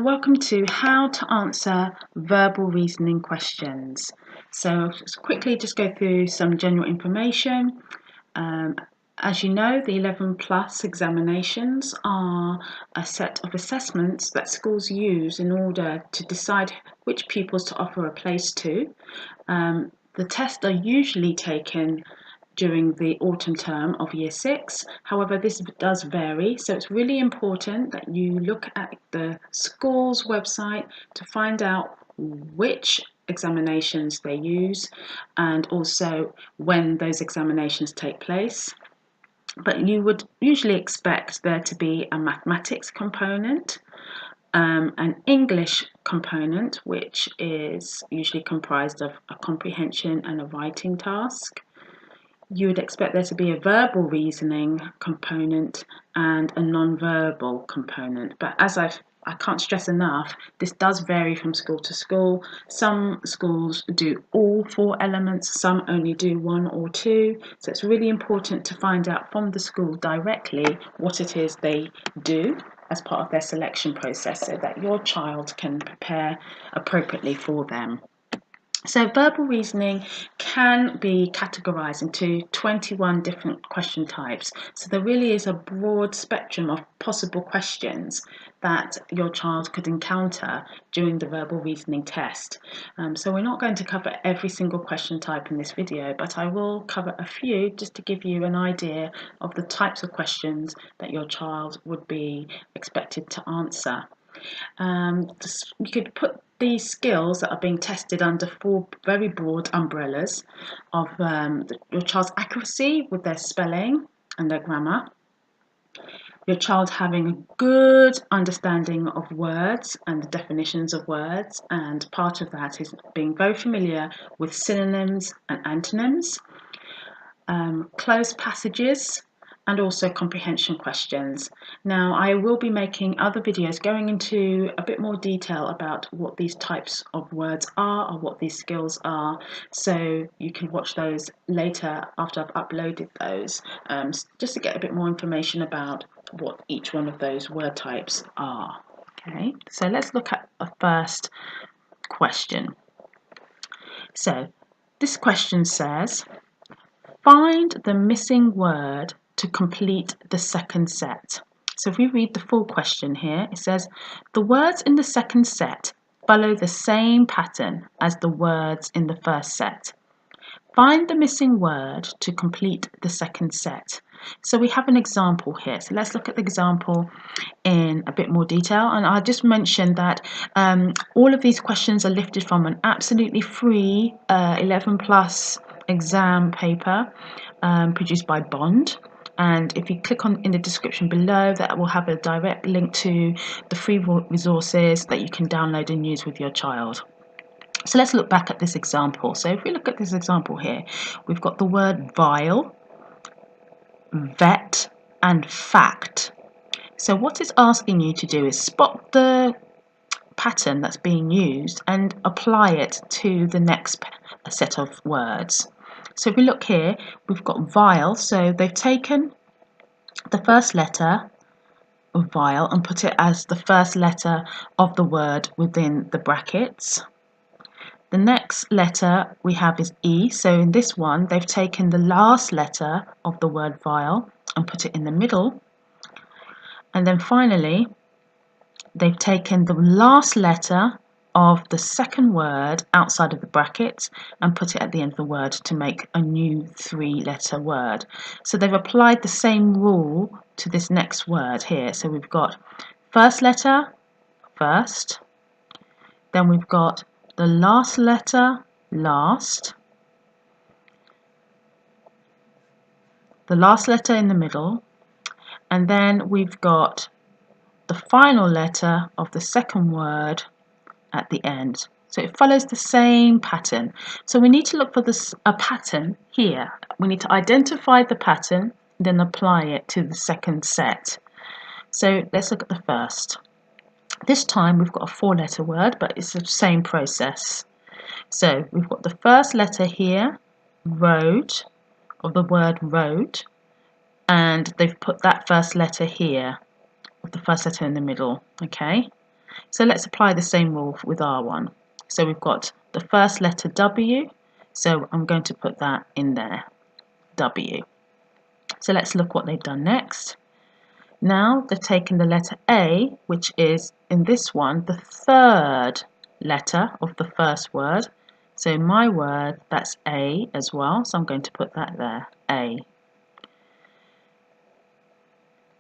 Welcome to how to answer verbal reasoning questions. So just quickly go through some general information. As you know, the 11 plus examinations are a set of assessments that schools use in order to decide which pupils to offer a place to. The tests are usually taken during the autumn term of year 6. However, this does vary, so it's really important that you look at the school's website to find out which examinations they use and also when those examinations take place. But you would usually expect there to be a mathematics component, an English component, which is usually comprised of a comprehension and a writing task. You would expect there to be a verbal reasoning component and a non-verbal component. But as I can't stress enough, this does vary from school to school. Some schools do all 4 elements, some only do 1 or 2. So it's really important to find out from the school directly what it is they do as part of their selection process so that your child can prepare appropriately for them. So verbal reasoning can be categorized into 21 different question types. So there really is a broad spectrum of possible questions that your child could encounter during the verbal reasoning test. So we're not going to cover every single question type in this video, but I will cover a few just to give you an idea of the types of questions that your child would be expected to answer. You could put these skills that are being tested under 4 very broad umbrellas of your child's accuracy with their spelling and their grammar, your child having a good understanding of words and the definitions of words, and part of that is being very familiar with synonyms and antonyms, closed passages, and also comprehension questions. Now, I will be making other videos going into a bit more detail about what these types of words are or what these skills are, so you can watch those later after I've uploaded those, just to get a bit more information about what each one of those word types are. Okay, so let's look at the first question. So this question says, find the missing word to complete the second set. So if we read the full question here, it says, the words in the second set follow the same pattern as the words in the first set. Find the missing word to complete the second set. So we have an example here. So let's look at the example in a bit more detail. And I'll just mention that all of these questions are lifted from an absolutely free 11 plus exam paper produced by Bond. And if you click on in the description below, that will have a direct link to the free resources that you can download and use with your child. So let's look back at this example. So if we look at this example here, we've got the word vile, vet, and fact. So what it's asking you to do is spot the pattern that's being used and apply it to the next set of words. So if we look here, we've got vile, so they've taken the first letter of vile and put it as the first letter of the word within the brackets. The next letter we have is E, so in this one they've taken the last letter of the word vile and put it in the middle. And then finally they've taken the last letter of the second word outside of the brackets and put it at the end of the word to make a new 3-letter word. So they've applied the same rule to this next word here. So we've got first letter first, then we've got the last letter last, the last letter in the middle, and then we've got the final letter of the second word at the end. So it follows the same pattern. So we need to look for a pattern here. We need to identify the pattern, then apply it to the second set. So let's look at the first. This time we've got a 4-letter word, but it's the same process. So we've got the first letter here, road, of the word road, and they've put that first letter here, with the first letter in the middle, okay? So let's apply the same rule with R1. So we've got the first letter W, so I'm going to put that in there, W. So let's look what they've done next. Now they've taken the letter A, which is in this one the third letter of the first word. So my word, that's A as well, so I'm going to put that there, A.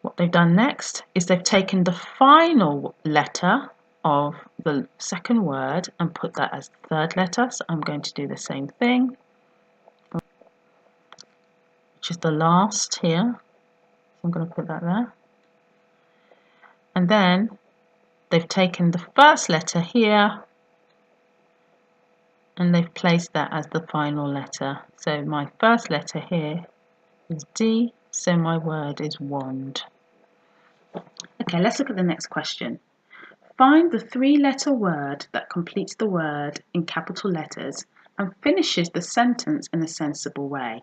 What they've done next is they've taken the final letter of the second word and put that as the third letter, so I'm going to do the same thing, which is the last here, so I'm going to put that there. And then they've taken the first letter here and they've placed that as the final letter. So my first letter here is D, so my word is wand. Okay, let's look at the next question. Find the three-letter word that completes the word in capital letters and finishes the sentence in a sensible way.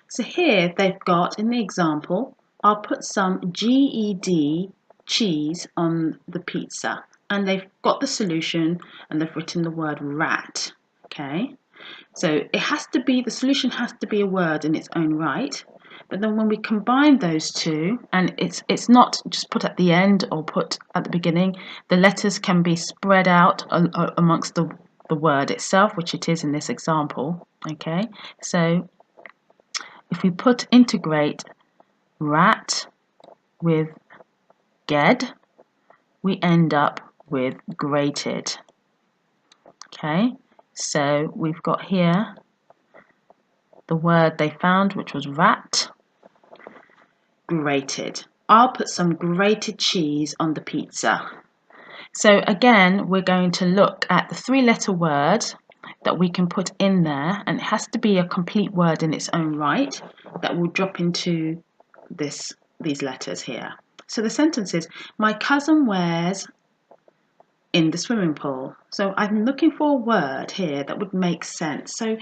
So here they've got, in the example, I'll put some GED, cheese, on the pizza. And they've got the solution and they've written the word rat. Okay, so it has to be, the solution has to be a word in its own right. But then when we combine those two, and it's not just put at the end or put at the beginning, the letters can be spread out amongst the word itself, which it is in this example. Okay, so if we integrate rat with ged, we end up with grated. Okay, so we've got here the word they found, which was rat, grated. I'll put some grated cheese on the pizza. So again, we're going to look at the three-letter word that we can put in there, and it has to be a complete word in its own right that will drop into these letters here. So the sentence is, my cousin wears in the swimming pool. So I'm looking for a word here that would make sense. So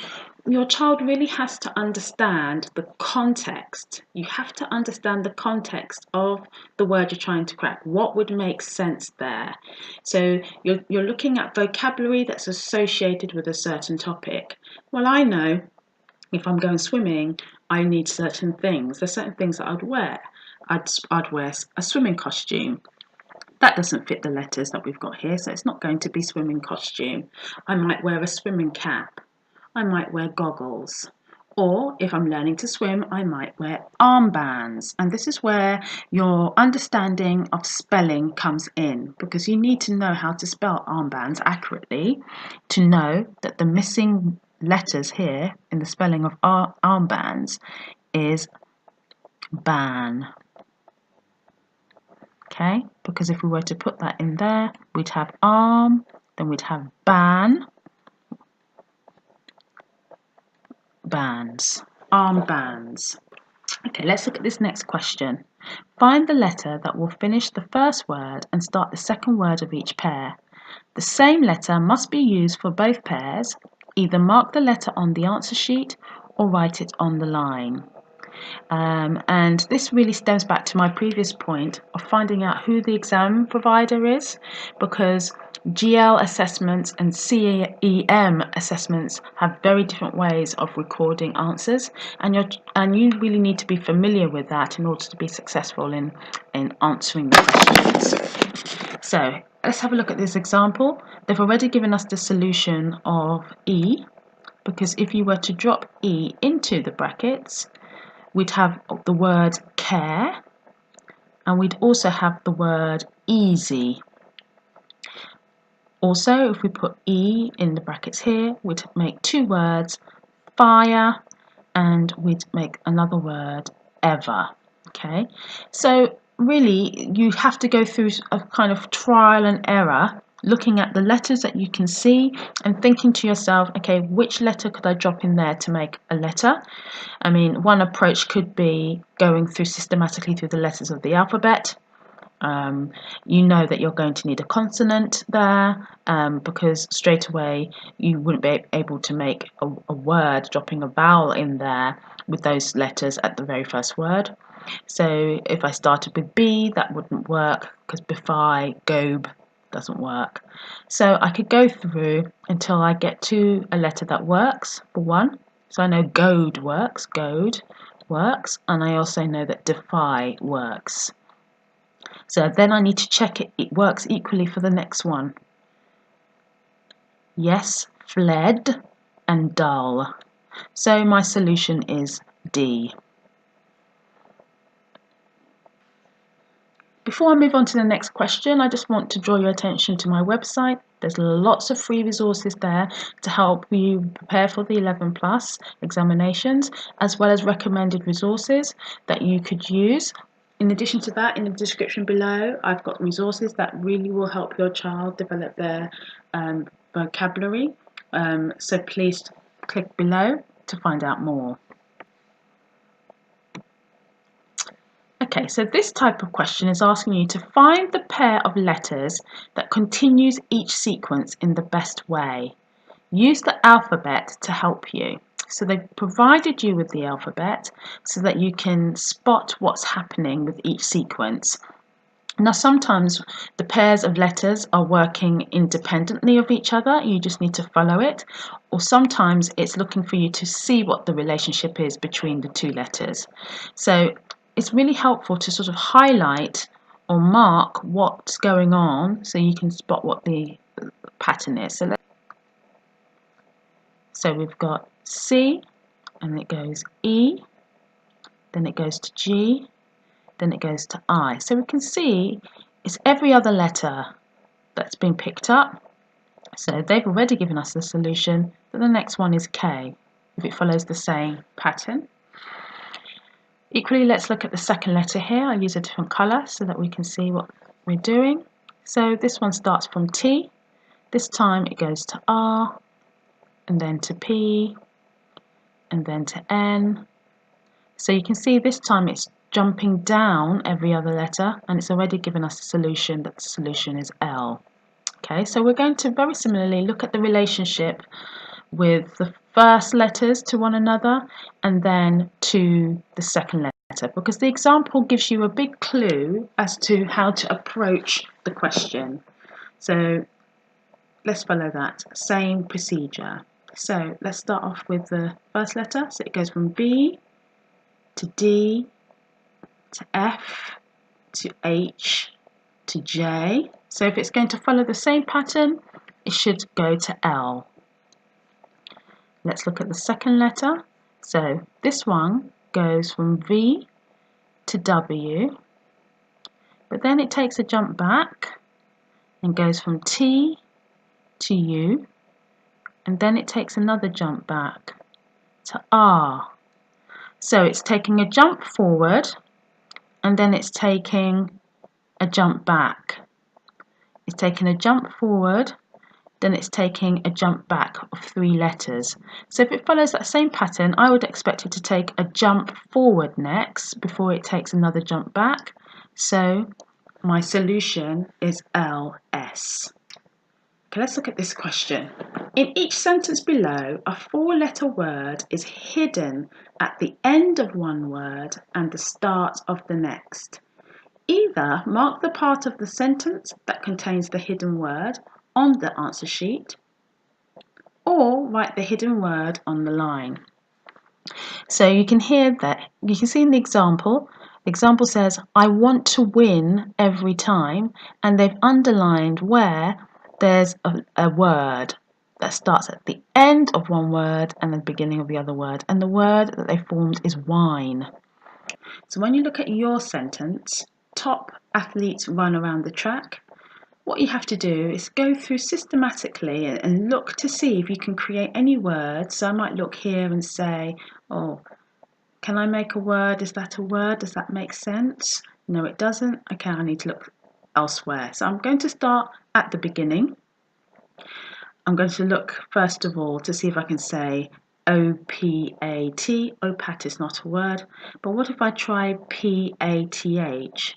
your child really has to understand the context. You have to understand the context of the word you're trying to crack. What would make sense there? So you're looking at vocabulary that's associated with a certain topic. Well, I know if I'm going swimming, I need certain things. There's certain things that I'd wear. I'd wear a swimming costume. That doesn't fit the letters that we've got here, so it's not going to be swimming costume. I might wear a swimming cap. I might wear goggles. Or if I'm learning to swim, I might wear armbands. And this is where your understanding of spelling comes in, because you need to know how to spell armbands accurately to know that the missing letters here in the spelling of armbands is ban. Okay, because if we were to put that in there, we'd have arm, then we'd have ban, bands, armbands. Okay, let's look at this next question. Find the letter that will finish the first word and start the second word of each pair. The same letter must be used for both pairs. Either mark the letter on the answer sheet or write it on the line. And this really stems back to my previous point of finding out who the exam provider is, because GL assessments and CEM assessments have very different ways of recording answers, and you really need to be familiar with that in order to be successful in answering the questions. So let's have a look at this example. They've already given us the solution of E, because if you were to drop E into the brackets, we'd have the word care, and we'd also have the word easy. Also, if we put E in the brackets here, we'd make two words, fire, and we'd make another word, ever. Okay, so really you have to go through a kind of trial and error, looking at the letters that you can see and thinking to yourself, okay, which letter could I drop in there to make a letter? I mean, one approach could be going through systematically through the letters of the alphabet. You know that you're going to need a consonant there, because straight away you wouldn't be able to make a word dropping a vowel in there with those letters at the very first word. So if I started with B, that wouldn't work, because bify, gobe, doesn't work. So I could go through until I get to a letter that works for one. So I know goad works, and I also know that defy works. So then I need to check it works equally for the next one. Yes, fled and dull. So my solution is D. Before I move on to the next question, I just want to draw your attention to my website. There's lots of free resources there to help you prepare for the 11 plus examinations, as well as recommended resources that you could use. In addition to that, in the description below, I've got resources that really will help your child develop their vocabulary. So please click below to find out more. Okay, so this type of question is asking you to find the pair of letters that continues each sequence in the best way. Use the alphabet to help you. So they've provided you with the alphabet so that you can spot what's happening with each sequence. Now sometimes the pairs of letters are working independently of each other, you just need to follow it, or sometimes it's looking for you to see what the relationship is between the two letters. So it's really helpful to sort of highlight or mark what's going on so you can spot what the pattern is. So we've got C, and it goes E, then it goes to G, then it goes to I. So we can see it's every other letter that's been picked up. So they've already given us the solution, but the next one is K, if it follows the same pattern. Equally, let's look at the second letter here. I'll use a different colour so that we can see what we're doing. So this one starts from T. This time it goes to R, and then to P, and then to N. So you can see this time it's jumping down every other letter, and it's already given us a solution that the solution is L. Okay, so we're going to very similarly look at the relationship with the first letters to one another and then to the second letter, because the example gives you a big clue as to how to approach the question. So let's follow that same procedure. So let's start off with the first letter. So it goes from B to D to F to H to J. So if it's going to follow the same pattern, it should go to L. Let's look at the second letter. So this one goes from V to W, but then it takes a jump back and goes from T to U, and then it takes another jump back to R. So it's taking a jump forward and then it's taking a jump back. It's taking a jump forward, then it's taking a jump back of 3 letters. So if it follows that same pattern, I would expect it to take a jump forward next before it takes another jump back. So my solution is LS. Okay, let's look at this question. In each sentence below, a 4-letter word is hidden at the end of one word and the start of the next. Either mark the part of the sentence that contains the hidden word on the answer sheet, or write the hidden word on the line. So you can hear that, you can see in the example says, I want to win every time, and they've underlined where there's a word that starts at the end of one word and the beginning of the other word, and the word that they formed is wine. So when you look at your sentence, top athletes run around the track, what you have to do is go through systematically and look to see if you can create any words. So I might look here and say, oh, can I make a word? Is that a word? Does that make sense? No, it doesn't. Okay, I need to look elsewhere. So I'm going to start at the beginning. I'm going to look first of all to see if I can say O-P-A-T. Opat is not a word. But what if I try P-A-T-H?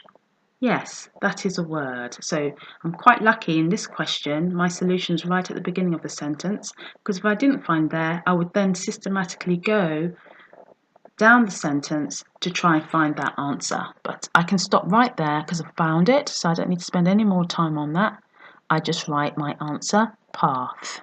Yes, that is a word. So I'm quite lucky in this question. My solution's right at the beginning of the sentence, because if I didn't find there, I would then systematically go down the sentence to try and find that answer. But I can stop right there because I've found it, so I don't need to spend any more time on that. I just write my answer path.